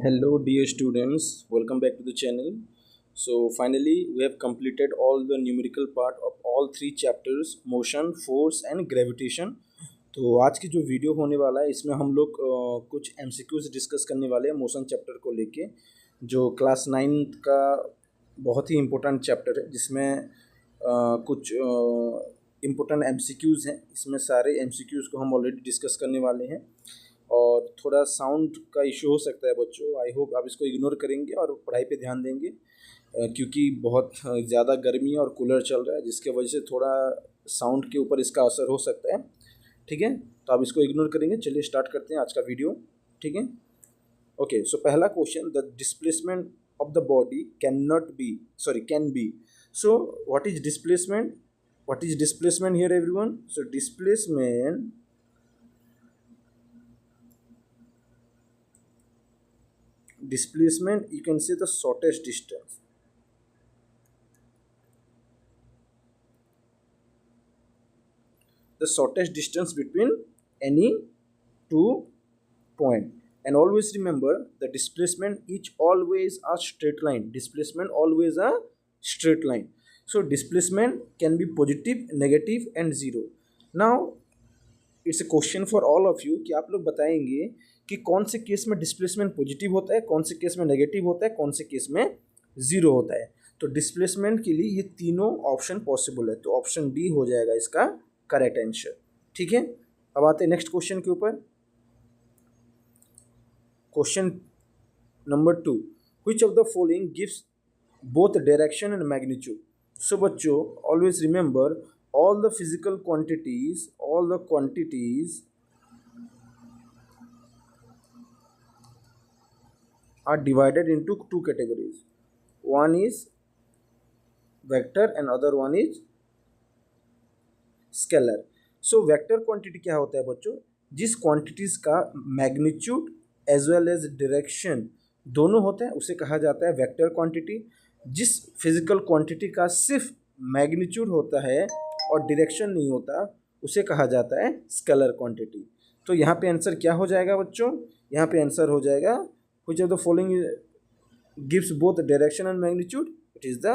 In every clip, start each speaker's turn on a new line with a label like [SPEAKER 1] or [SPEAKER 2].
[SPEAKER 1] Hello dear students, welcome back to the channel. So finally we have completed all the numerical part of all three chapters motion, force and gravitation. तो आज की जो video होने वाला है इसमें हम लोग कुछ एमसीक्यूज डिस्कस करने वाले हैं मोशन चैप्टर को लेके, जो क्लास 9 का बहुत ही इम्पोर्टेंट चैप्टर है जिसमें कुछ इम्पोर्टेंट एमसीक्यूज हैं। इसमें सारे एमसीक्यूज को हम ऑलरेडी डिस्कस करने वाले हैं और थोड़ा साउंड का इशू हो सकता है बच्चों। आई होप आप इसको इग्नोर करेंगे और पढ़ाई पे ध्यान देंगे, क्योंकि बहुत ज़्यादा गर्मी और कूलर चल रहा है जिसके वजह से थोड़ा साउंड के ऊपर इसका असर हो सकता है। ठीक है, तो आप इसको इग्नोर करेंगे। चलिए स्टार्ट करते हैं आज का वीडियो। ठीक है, ओके। सो पहला question, the displacement of the body can be. So what is displacement? What is displacement here everyone? So displacement you can say the shortest distance, between any two point. And always remember the displacement is always a straight line. So displacement can be positive, negative and zero. Now it's a question for all of you कि आप लोग बताएंगे कि कौन से case में displacement positive होता है, कौन से केस में नेगेटिव होता है, कौन से केस में जीरो होता है। तो डिस्प्लेसमेंट के लिए ये तीनों ऑप्शन पॉसिबल है, तो ऑप्शन डी हो जाएगा इसका करेक्ट आंसर। ठीक है, अब आते हैं नेक्स्ट क्वेश्चन के ऊपर। Question number 2, which of the following gives both direction and magnitude. So बच्चों always remember all the quantities are divided into two categories. One is vector and other one is scalar. So vector quantity क्या होता है बच्चों? जिस quantities का magnitude as well as direction दोनों होते हैं उसे कहा जाता है vector quantity। जिस physical quantity का सिर्फ magnitude होता है और डायरेक्शन नहीं होता उसे कहा जाता है स्केलर क्वांटिटी। तो यहाँ पे आंसर क्या हो जाएगा बच्चों? यहाँ पे आंसर हो जाएगा which of the following gives both direction and magnitude. It is the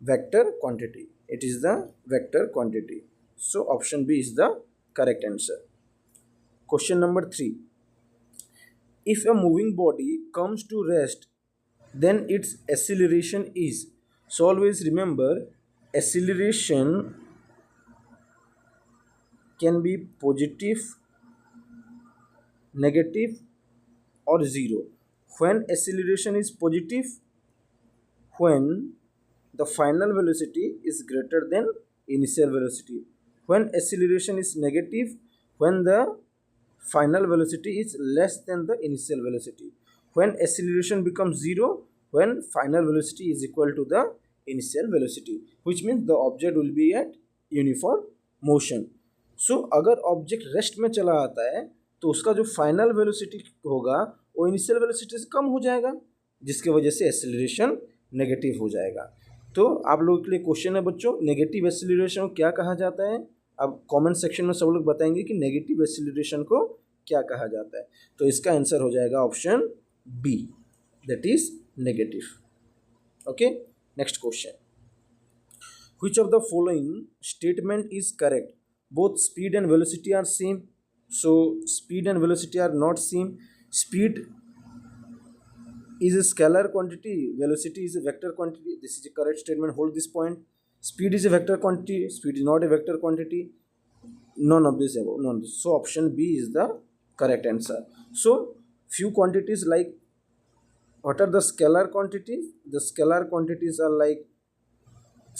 [SPEAKER 1] vector quantity. So option B is the correct answer. Question number 3, if a moving body comes to rest then its acceleration is. So always remember acceleration can be positive, negative or zero. When acceleration is positive, when the final velocity is greater than initial velocity. When acceleration is negative, when the final velocity is less than the initial velocity. When acceleration becomes zero, when final velocity is equal to the initial velocity, which means the object will be at uniform motion. सो अगर object rest में चला आता है तो उसका जो final velocity होगा वो इनिशियल वेलोसिटी से कम हो जाएगा, जिसके वजह से एक्सेलरेशन नेगेटिव हो जाएगा। तो आप लोगों के लिए क्वेश्चन है बच्चों, नेगेटिव एक्सेलरेशन को क्या कहा जाता है? अब कमेंट सेक्शन में सब लोग बताएंगे कि नेगेटिव एक्सेलरेशन को क्या कहा जाता है। तो इसका आंसर हो जाएगा option B, that is negative. Okay, next question, which of the following statement is correct? Both speed and velocity are same. So speed and velocity are not same. Speed is a scalar quantity, velocity is a vector quantity. This is a correct statement. Hold this point. Speed is a vector quantity, speed is not a vector quantity. None of this above, none of this. So option B is the correct answer. So few quantities, like what are the scalar quantities? The scalar quantities are like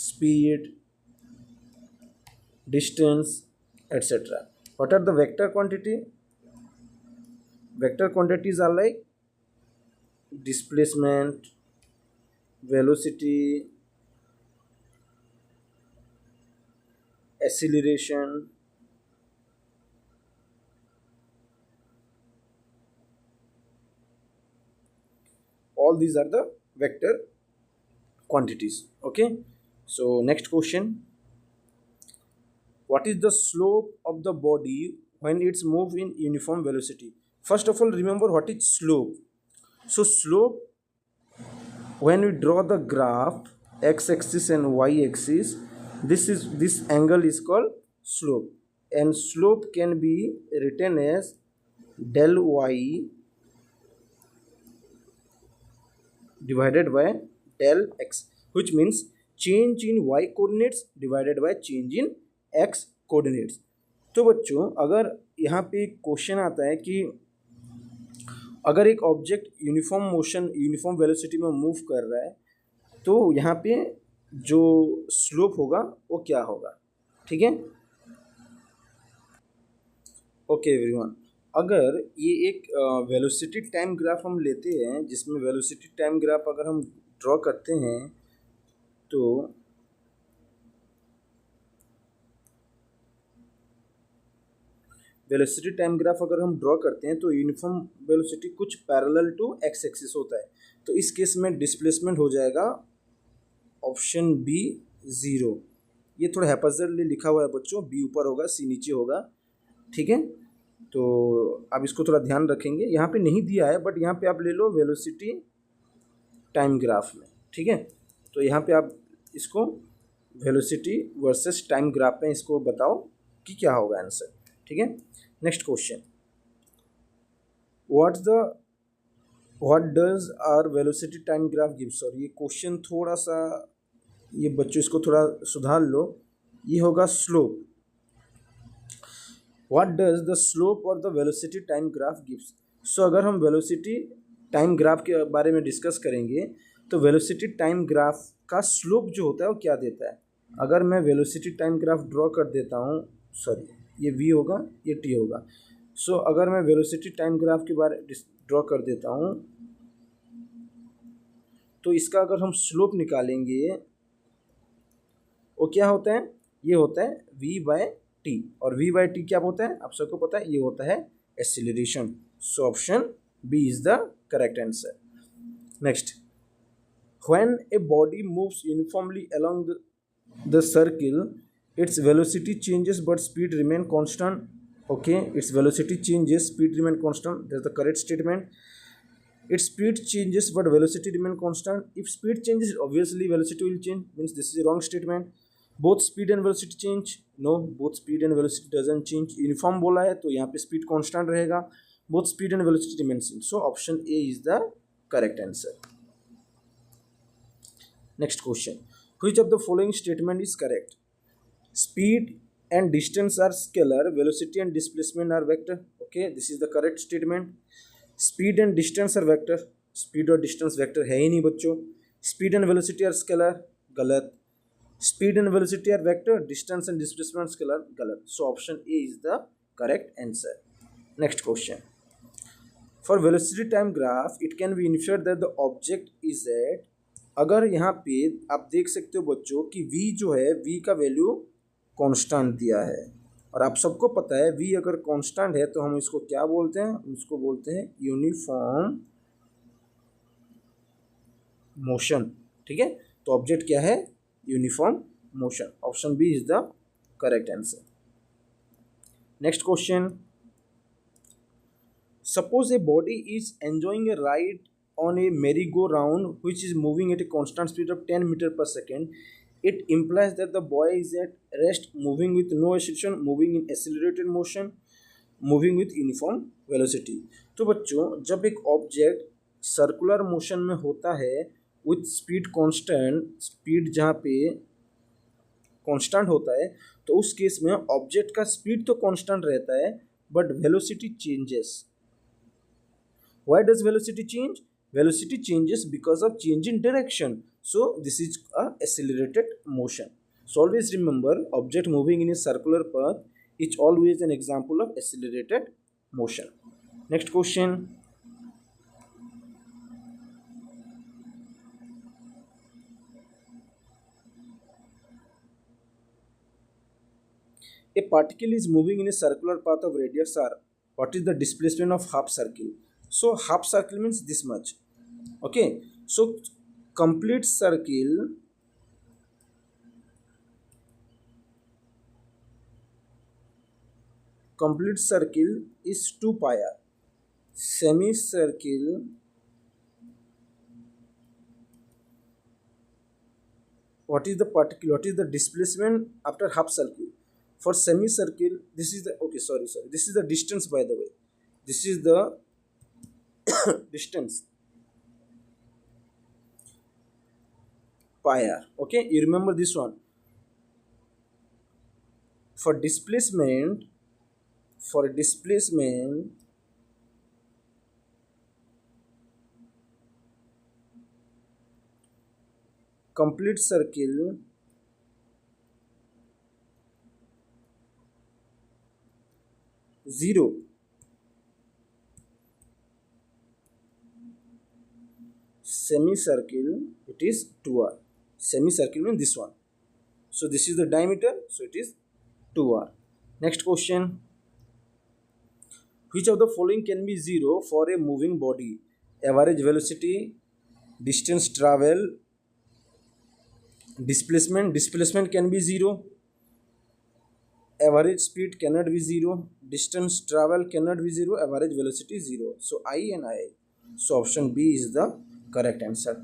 [SPEAKER 1] speed, distance, etc. What are the vector quantity? Vector quantities are like displacement, velocity, acceleration, all these are the vector quantities. Okay, so next question, what is the slope of the body when it's moved in uniform velocity? First of all, remember what is slope. So slope, when we draw the graph x-axis and y-axis, this angle is called slope, and slope can be written as del y divided by del x, which means change in y coordinates divided by change in x coordinates. तो बच्चों, अगर यहाँ पे question आता है कि अगर एक object uniform motion uniform velocity में मूव कर रहा है, तो यहाँ पे जो स्लोप होगा वो क्या होगा, ठीक है। ओके एवरीवन, अगर ये एक वेलोसिटी टाइम ग्राफ हम लेते हैं, जिसमें वेलोसिटी टाइम ग्राफ अगर हम ड्रॉ करते हैं, तो वेलोसिटी टाइम ग्राफ अगर हम ड्रॉ करते हैं तो यूनिफॉर्म वेलोसिटी कुछ पैरेलल टू एक्स एक्सिस होता है। तो इस केस में डिस्प्लेसमेंट हो जाएगा ऑप्शन बी 0। ये थोड़ा हैपजर्डली लिखा हुआ है बच्चों, बी ऊपर होगा सी नीचे होगा, ठीक है। तो आप इसको थोड़ा ध्यान रखेंगे, यहाँ पे नहीं दिया है बट यहाँ पे आप ले लो वेलोसिटी टाइम ग्राफ में, ठीक है। तो यहाँ पे आप इसको वेलोसिटी वर्सेस टाइम ग्राफ में इसको बताओ कि क्या होगा आंसर, ठीक है। Next question, what does our velocity time graph gives. और ये क्वेश्चन थोड़ा सा, ये बच्चों इसको थोड़ा सुधार लो, ये होगा slope. What does the slope और the velocity time graph gives. So अगर हम वेलोसिटी टाइम ग्राफ के बारे में डिस्कस करेंगे तो वेलोसिटी टाइम ग्राफ का स्लोप जो होता है वो क्या देता है। अगर मैं वेलोसिटी टाइम ग्राफ ड्रॉ कर देता हूँ, सॉरी ये v होगा ये t होगा। सो अगर मैं वेलोसिटी टाइम ग्राफ के बारे ड्रॉ कर देता हूँ, तो इसका अगर हम स्लोप निकालेंगे वो क्या होता है, ये होता है v/t। और v/t क्या होता है आप सबको पता है, ये होता है acceleration. So option B is the correct answer. Next, when a body moves uniformly along the circle, its velocity changes but speed remain constant. Okay, its velocity changes, speed remain constant, that's the correct statement. Its speed changes but velocity remain constant. If speed changes, obviously velocity will change, means this is a wrong statement. Both speed and velocity change, no, both speed and velocity doesn't change. Uniform बोला है तो यहाँ पे speed constant रहेगा, both speed and velocity remain same. So option A is the correct answer. Next question, which of the following statement is correct? Speed and distance are scalar, velocity and displacement are vector. Okay, this is the correct statement. Speed and distance are vector, speed और distance vector है ही नहीं बच्चों। Speed and velocity are scalar, गलत। Speed and velocity are vector, distance and displacement scalar, गलत। So option A is the correct answer. Next question, for velocity time graph it can be inferred that the object is at, अगर यहाँ पे आप देख सकते हो बच्चों कि v जो है, v का वैल्यू कांस्टेंट दिया है, और आप सबको पता है v अगर कांस्टेंट है तो हम इसको क्या बोलते हैं, हम इसको बोलते हैं यूनिफॉर्म मोशन, ठीक है। तो ऑब्जेक्ट क्या है, uniform motion. Option B is the correct answer. Next question, suppose a body is enjoying a ride on a merry-go-round which is moving at a constant speed of 10 meters per second, it implies that the boy is at rest, moving with no acceleration, moving in accelerated motion, moving with uniform velocity. तो बच्चों, जब एक object circular motion में होता है with speed constant, speed जहाँ पे constant होता है, तो उस केस में ऑब्जेक्ट का स्पीड तो कांस्टेंट रहता है but velocity changes. Why does velocity change? Velocity changes because of change in direction. So this is a accelerated motion. So always remember, object moving in a circular path is always an example of accelerated motion. Next question. A particle is moving in a circular path of radius r. What is the displacement of half circle? So half circle means this much. Okay, so complete circle is 2 pi r. Semicircle what is the displacement after half circle? For semicircle, this is the, okay, sorry, this is the distance, by the way. This is the distance, pi r. Okay, you remember this one. For displacement, for displacement, complete circle, zero. Semicircle, it is 2r. Semicircle means this one. So this is the diameter, so it is 2r. Next question. Which of the following can be zero for a moving body? Average velocity, distance travel, displacement can be zero. Average speed cannot be zero. Distance travel cannot be zero. Average velocity zero. So I and I. So option B is the correct answer.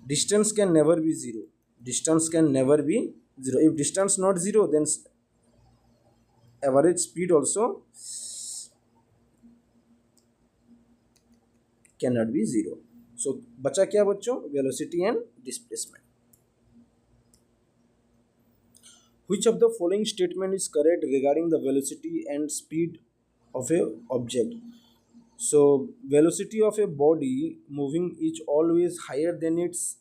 [SPEAKER 1] Distance can never be zero. Distance can never be zero. If distance not zero, then average speed also cannot be zero. So बचा क्या बच्चों? Velocity and displacement. Which of the following statement is correct regarding the velocity and speed of a object? So velocity of a body moving is always higher than its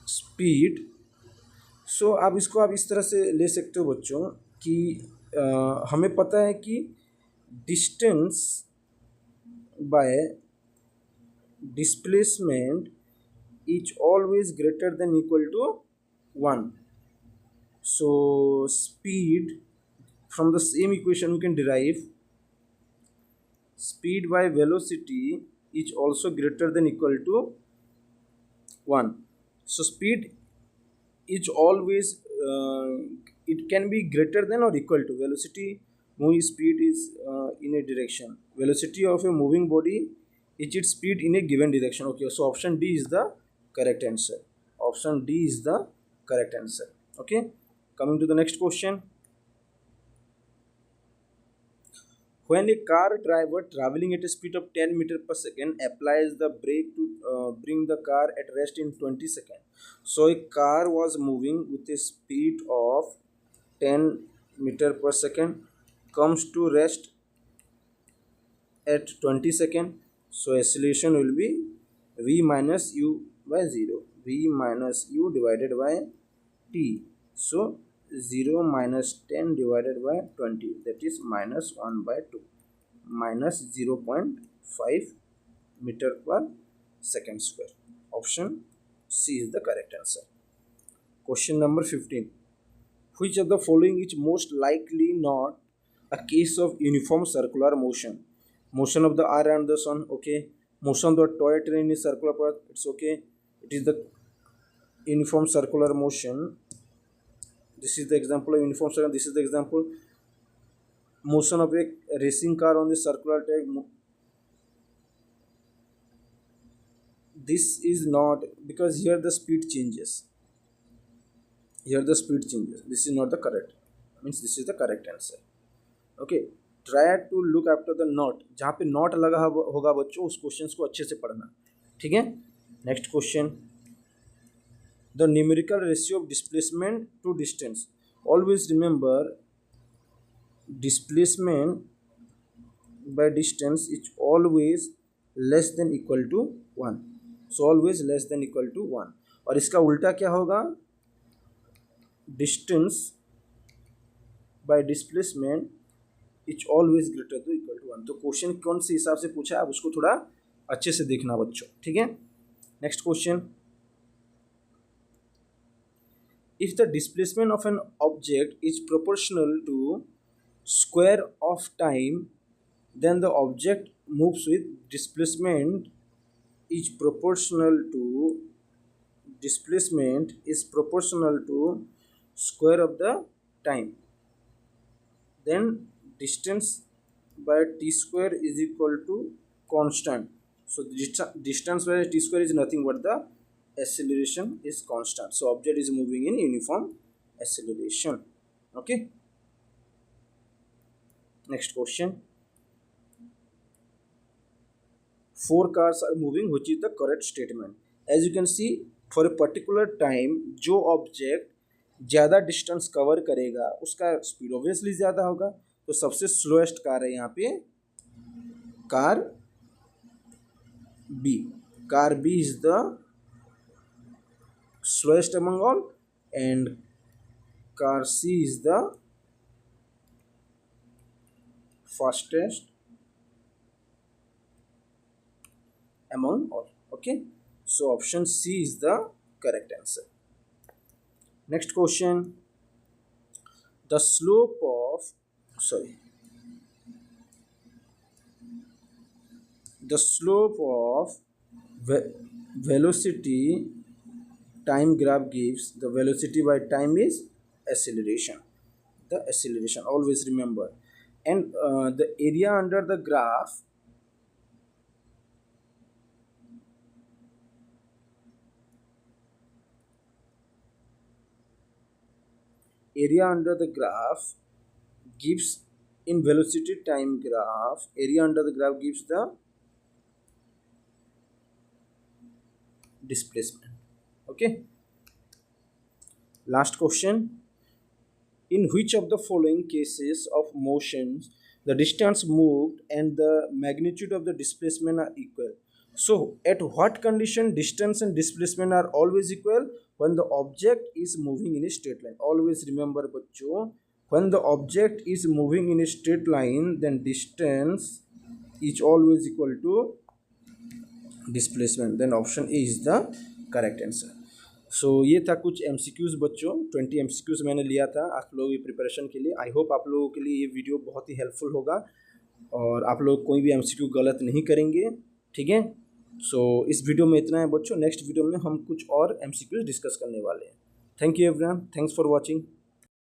[SPEAKER 1] speed. So आप इसको आप इस तरह से ले सकते हो बच्चों कि हमें पता है कि distance by displacement is always greater than equal to 1. So speed, from the same equation we can derive speed by velocity is also greater than equal to 1. So speed is always it can be greater than or equal to velocity. Moving speed is in a direction. Velocity of a moving body is its speed in a given direction. Okay, so option D is the correct answer. Option D is the correct answer. Okay, coming to the next question. When a car driver traveling at a speed of 10 meters per second applies the brake to bring the car at rest in 20 seconds. So a car was moving with a speed of 10 meter per second, comes to rest at 20 seconds. So acceleration will be v minus u by 0. V minus u divided by t. So 0 minus 10 divided by 20, that is minus 1 by 2, minus 0.5 meter per second square. Option C is the correct answer. Question number 15. Which of the following is most likely not a case of uniform circular motion? Motion of the earth and the sun, okay. Motion of the toy train is circular path, it's okay. It is the uniform circular motion. This is the example of uniform circular. This is the example. Motion of a racing car on the circular track. This is not, because here the speed changes. Here the speed changes. This is not the correct. Means this is the correct answer. Okay. Try to look after the knot. जहाँ पे knot लगा होगा बच्चों, उस questions को अच्छे से पढ़ना. ठीक है. Next question. The numerical ratio of displacement to distance. Always remember, displacement by distance is always less than equal to 1. So always less than equal to 1. और इसका उल्टा क्या होगा? Distance by displacement is always greater than equal to 1. तो question कौन से हिसाब से पूछा है, आप उसको थोड़ा अच्छे से देखना बच्चों. ठीक है. Next question. If the displacement of an object is proportional to square of time, then the object moves with displacement is proportional to square of the time. Then distance by t square is equal to constant. So distance by t square is nothing but the acceleration is constant. So object is moving in uniform acceleration. Okay. Next question. 4 cars are moving, which is the correct statement? As you can see, for a particular time जो object ज़्यादा distance cover करेगा उसका speed obviously ज़्यादा होगा. तो सबसे slowest car है यहाँ पे car B. Car B is the slowest among all, and car C is the fastest among all. Okay, so option C is the correct answer. Next question. The slope of the slope of velocity time graph gives the velocity by time is acceleration. The acceleration, always remember. And the area under the graph gives in velocity time graph, area under the graph gives the displacement. Okay, last question. In which of the following cases of motions the distance moved and the magnitude of the displacement are equal? So at what condition distance and displacement are always equal? When the object is moving in a straight line. Always remember bachcho, when the object is moving in a straight line, then distance is always equal to displacement. Then option A is the correct answer. सो ये था कुछ MCQs बच्चों. 20 MCQs मैंने लिया था आप लोगों की प्रिपरेशन के लिए. आई होप आप लोगों के लिए ये वीडियो बहुत ही हेल्पफुल होगा और आप लोग कोई भी MCQ गलत नहीं करेंगे. ठीक है. सो इस वीडियो में इतना है बच्चों. नेक्स्ट वीडियो में हम कुछ और MCQs डिस्कस करने वाले हैं. Thank you everyone. Thanks for watching.